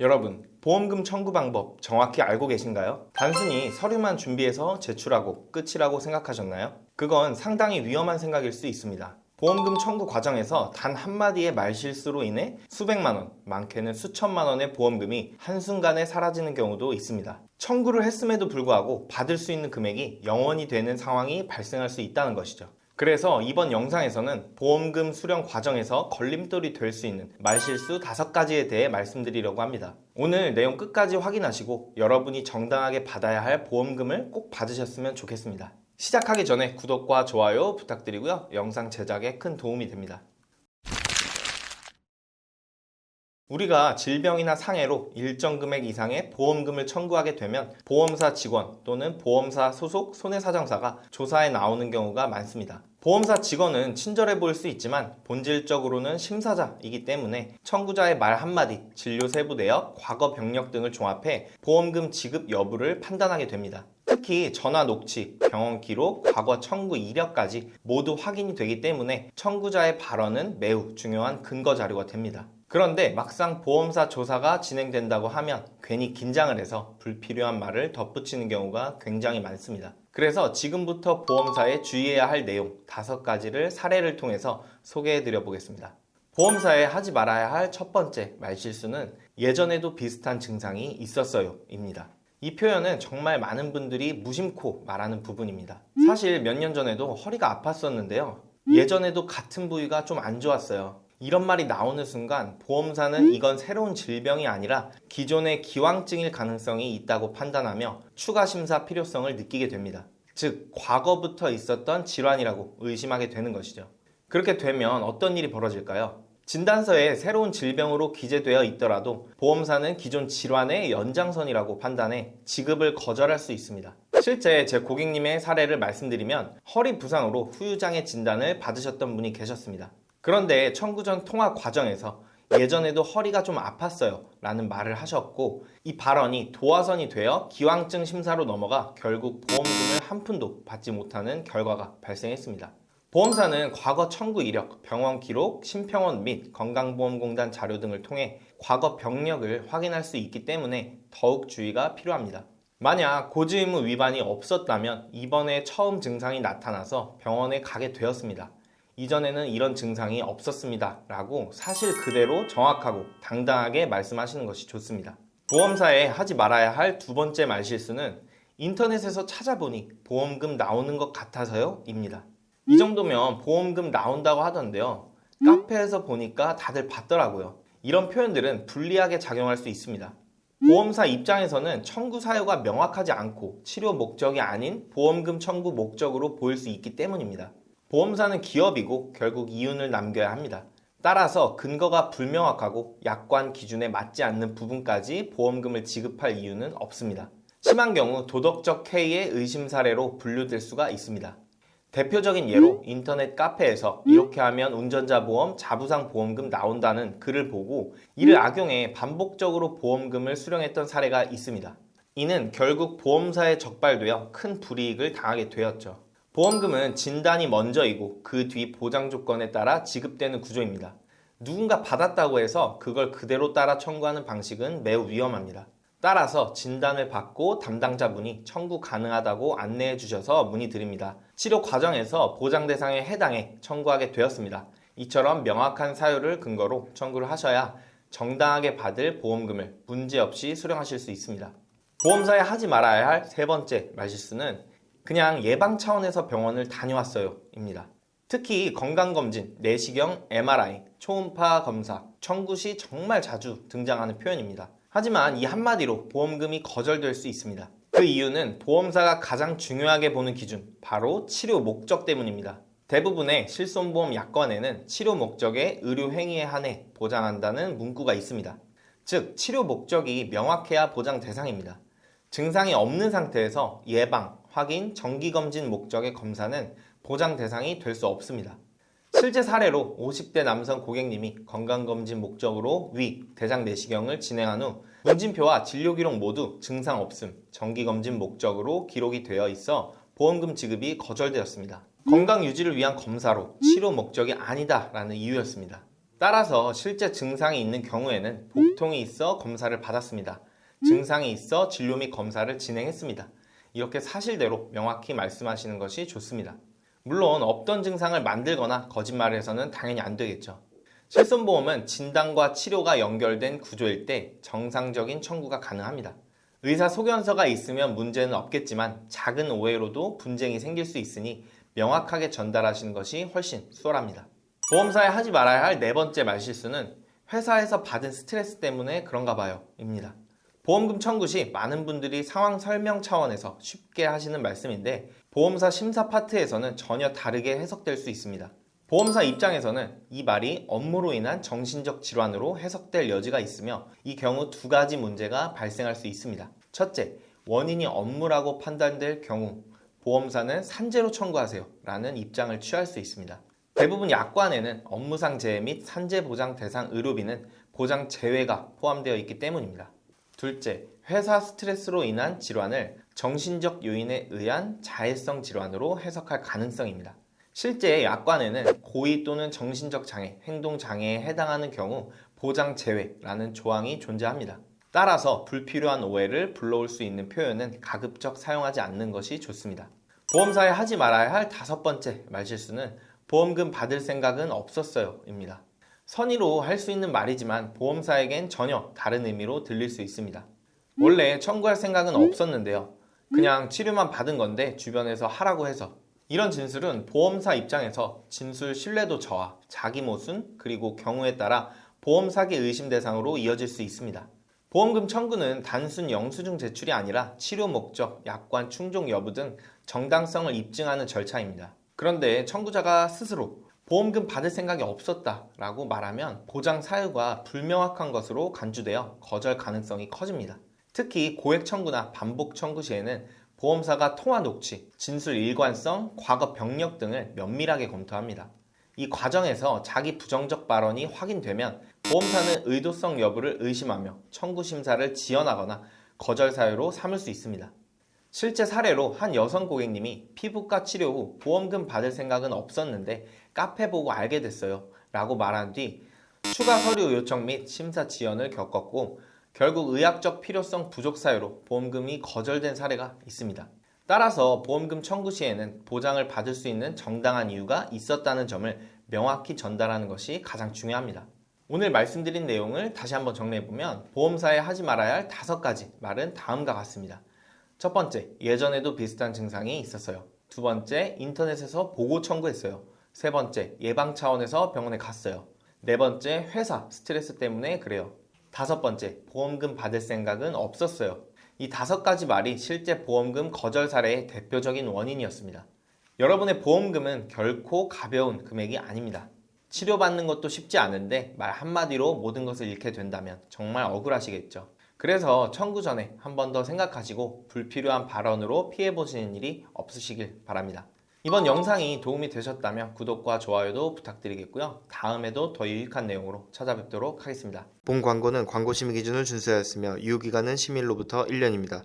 여러분, 보험금 청구 방법 정확히 알고 계신가요? 단순히 서류만 준비해서 제출하고 끝이라고 생각하셨나요? 그건 상당히 위험한 생각일 수 있습니다. 보험금 청구 과정에서 단 한마디의 말실수로 인해 수백만 원, 많게는 수천만 원의 보험금이 한순간에 사라지는 경우도 있습니다. 청구를 했음에도 불구하고 받을 수 있는 금액이 0원이 되는 상황이 발생할 수 있다는 것이죠. 그래서 이번 영상에서는 보험금 수령 과정에서 걸림돌이 될 수 있는 말실수 5가지에 대해 말씀드리려고 합니다. 오늘 내용 끝까지 확인하시고 여러분이 정당하게 받아야 할 보험금을 꼭 받으셨으면 좋겠습니다. 시작하기 전에 구독과 좋아요 부탁드리고요. 영상 제작에 큰 도움이 됩니다. 우리가 질병이나 상해로 일정 금액 이상의 보험금을 청구하게 되면 보험사 직원 또는 보험사 소속 손해사정사가 조사에 나오는 경우가 많습니다. 보험사 직원은 친절해 보일 수 있지만 본질적으로는 심사자이기 때문에 청구자의 말 한마디, 진료 세부 내역, 과거 병력 등을 종합해 보험금 지급 여부를 판단하게 됩니다. 특히 전화 녹취, 병원 기록, 과거 청구 이력까지 모두 확인이 되기 때문에 청구자의 발언은 매우 중요한 근거 자료가 됩니다. 그런데 막상 보험사 조사가 진행된다고 하면 괜히 긴장을 해서 불필요한 말을 덧붙이는 경우가 굉장히 많습니다. 그래서 지금부터 보험사에 주의해야 할 내용 5가지를 사례를 통해서 소개해 드려 보겠습니다. 보험사에 하지 말아야 할 첫 번째 말실수는 예전에도 비슷한 증상이 있었어요 입니다. 이 표현은 정말 많은 분들이 무심코 말하는 부분입니다. 사실 몇 년 전에도 허리가 아팠었는데요. 예전에도 같은 부위가 좀 안 좋았어요. 이런 말이 나오는 순간 보험사는 이건 새로운 질병이 아니라 기존의 기왕증일 가능성이 있다고 판단하며 추가 심사 필요성을 느끼게 됩니다. 즉, 과거부터 있었던 질환이라고 의심하게 되는 것이죠. 그렇게 되면 어떤 일이 벌어질까요? 진단서에 새로운 질병으로 기재되어 있더라도 보험사는 기존 질환의 연장선이라고 판단해 지급을 거절할 수 있습니다. 실제 제 고객님의 사례를 말씀드리면 허리 부상으로 후유장애 진단을 받으셨던 분이 계셨습니다. 그런데 청구 전 통화 과정에서 예전에도 허리가 좀 아팠어요 라는 말을 하셨고, 이 발언이 도화선이 되어 기왕증 심사로 넘어가 결국 보험금을 한 푼도 받지 못하는 결과가 발생했습니다. 보험사는 과거 청구 이력, 병원 기록, 심평원 및 건강보험공단 자료 등을 통해 과거 병력을 확인할 수 있기 때문에 더욱 주의가 필요합니다. 만약 고지의무 위반이 없었다면 이번에 처음 증상이 나타나서 병원에 가게 되었습니다. 이전에는 이런 증상이 없었습니다 라고 사실 그대로 정확하고 당당하게 말씀하시는 것이 좋습니다. 보험사에 하지 말아야 할 2번째 말실수는 인터넷에서 찾아보니 보험금 나오는 것 같아서요 입니다. 이 정도면 보험금 나온다고 하던데요. 카페에서 보니까 다들 받더라고요. 이런 표현들은 불리하게 작용할 수 있습니다. 보험사 입장에서는 청구 사유가 명확하지 않고 치료 목적이 아닌 보험금 청구 목적으로 보일 수 있기 때문입니다. 보험사는 기업이고 결국 이윤을 남겨야 합니다. 따라서 근거가 불명확하고 약관 기준에 맞지 않는 부분까지 보험금을 지급할 이유는 없습니다. 심한 경우 도덕적 해이의 의심 사례로 분류될 수가 있습니다. 대표적인 예로 인터넷 카페에서 이렇게 하면 운전자 보험, 자부상 보험금 나온다는 글을 보고 이를 악용해 반복적으로 보험금을 수령했던 사례가 있습니다. 이는 결국 보험사에 적발되어 큰 불이익을 당하게 되었죠. 보험금은 진단이 먼저이고 그 뒤 보장 조건에 따라 지급되는 구조입니다. 누군가 받았다고 해서 그걸 그대로 따라 청구하는 방식은 매우 위험합니다. 따라서 진단을 받고 담당자분이 청구 가능하다고 안내해 주셔서 문의드립니다. 치료 과정에서 보장 대상에 해당해 청구하게 되었습니다. 이처럼 명확한 사유를 근거로 청구를 하셔야 정당하게 받을 보험금을 문제없이 수령하실 수 있습니다. 보험사에 하지 말아야 할 3번째 말실수는 그냥 예방 차원에서 병원을 다녀왔어요 입니다. 특히 건강검진, 내시경, MRI, 초음파 검사, 청구 시 정말 자주 등장하는 표현입니다. 하지만 이 한마디로 보험금이 거절될 수 있습니다. 그 이유는 보험사가 가장 중요하게 보는 기준, 바로 치료 목적 때문입니다. 대부분의 실손보험 약관에는 치료 목적의 의료 행위에 한해 보장한다는 문구가 있습니다. 즉, 치료 목적이 명확해야 보장 대상입니다. 증상이 없는 상태에서 예방, 확인, 정기검진 목적의 검사는 보장 대상이 될 수 없습니다. 실제 사례로 50대 남성 고객님이 건강검진 목적으로 위, 대장 내시경을 진행한 후 문진표와 진료기록 모두 증상 없음, 정기검진 목적으로 기록이 되어 있어 보험금 지급이 거절되었습니다. 건강 유지를 위한 검사로 치료 목적이 아니다라는 이유였습니다. 따라서 실제 증상이 있는 경우에는 복통이 있어 검사를 받았습니다. 증상이 있어 진료 및 검사를 진행했습니다. 이렇게 사실대로 명확히 말씀하시는 것이 좋습니다. 물론 없던 증상을 만들거나 거짓말을 해서는 당연히 안 되겠죠. 실손보험은 진단과 치료가 연결된 구조일 때 정상적인 청구가 가능합니다. 의사 소견서가 있으면 문제는 없겠지만 작은 오해로도 분쟁이 생길 수 있으니 명확하게 전달하시는 것이 훨씬 수월합니다. 보험사에 하지 말아야 할 네 번째 말실수는 회사에서 받은 스트레스 때문에 그런가 봐요 입니다. 보험금 청구 시 많은 분들이 상황 설명 차원에서 쉽게 하시는 말씀인데 보험사 심사 파트에서는 전혀 다르게 해석될 수 있습니다. 보험사 입장에서는 이 말이 업무로 인한 정신적 질환으로 해석될 여지가 있으며 이 경우 두 가지 문제가 발생할 수 있습니다. 첫째, 원인이 업무라고 판단될 경우 보험사는 산재로 청구하세요 라는 입장을 취할 수 있습니다. 대부분 약관에는 업무상 재해 및 산재 보장 대상 의료비는 보장 제외가 포함되어 있기 때문입니다. 둘째, 회사 스트레스로 인한 질환을 정신적 요인에 의한 자해성 질환으로 해석할 가능성입니다. 실제 약관에는 고의 또는 정신적 장애, 행동 장애에 해당하는 경우 보장 제외라는 조항이 존재합니다. 따라서 불필요한 오해를 불러올 수 있는 표현은 가급적 사용하지 않는 것이 좋습니다. 보험사에 하지 말아야 할 다섯 번째 말실수는 보험금 받을 생각은 없었어요 입니다. 선의로 할 수 있는 말이지만 보험사에겐 전혀 다른 의미로 들릴 수 있습니다. 원래 청구할 생각은 없었는데요. 그냥 치료만 받은 건데 주변에서 하라고 해서. 이런 진술은 보험사 입장에서 진술 신뢰도 저하, 자기 모순, 그리고 경우에 따라 보험 사기 의심 대상으로 이어질 수 있습니다. 보험금 청구는 단순 영수증 제출이 아니라 치료 목적, 약관 충족 여부 등 정당성을 입증하는 절차입니다. 그런데 청구자가 스스로 보험금 받을 생각이 없었다라고 말하면 보장 사유가 불명확한 것으로 간주되어 거절 가능성이 커집니다. 특히 고액 청구나 반복 청구 시에는 보험사가 통화 녹취, 진술 일관성, 과거 병력 등을 면밀하게 검토합니다. 이 과정에서 자기 부정적 발언이 확인되면 보험사는 의도성 여부를 의심하며 청구 심사를 지연하거나 거절 사유로 삼을 수 있습니다. 실제 사례로 한 여성 고객님이 피부과 치료 후 보험금 받을 생각은 없었는데 카페 보고 알게 됐어요 라고 말한 뒤 추가 서류 요청 및 심사 지연을 겪었고 결국 의학적 필요성 부족 사유로 보험금이 거절된 사례가 있습니다. 따라서 보험금 청구 시에는 보장을 받을 수 있는 정당한 이유가 있었다는 점을 명확히 전달하는 것이 가장 중요합니다. 오늘 말씀드린 내용을 다시 한번 정리해보면 보험사에 하지 말아야 할 5가지 말은 다음과 같습니다. 첫 번째, 예전에도 비슷한 증상이 있었어요. 두 번째, 인터넷에서 보고 청구했어요. 세 번째, 예방 차원에서 병원에 갔어요. 네 번째, 회사 스트레스 때문에 그래요. 다섯 번째, 보험금 받을 생각은 없었어요. 이 5가지 말이 실제 보험금 거절 사례의 대표적인 원인이었습니다. 여러분의 보험금은 결코 가벼운 금액이 아닙니다. 치료받는 것도 쉽지 않은데 말 한마디로 모든 것을 잃게 된다면 정말 억울하시겠죠. 그래서 청구 전에 한 번 더 생각하시고 불필요한 발언으로 피해보시는 일이 없으시길 바랍니다. 이번 영상이 도움이 되셨다면 구독과 좋아요도 부탁드리겠고요. 다음에도 더 유익한 내용으로 찾아뵙도록 하겠습니다. 본 광고는 광고 심의 기준을 준수하였으며 유효기간은 심의일로부터 1년입니다.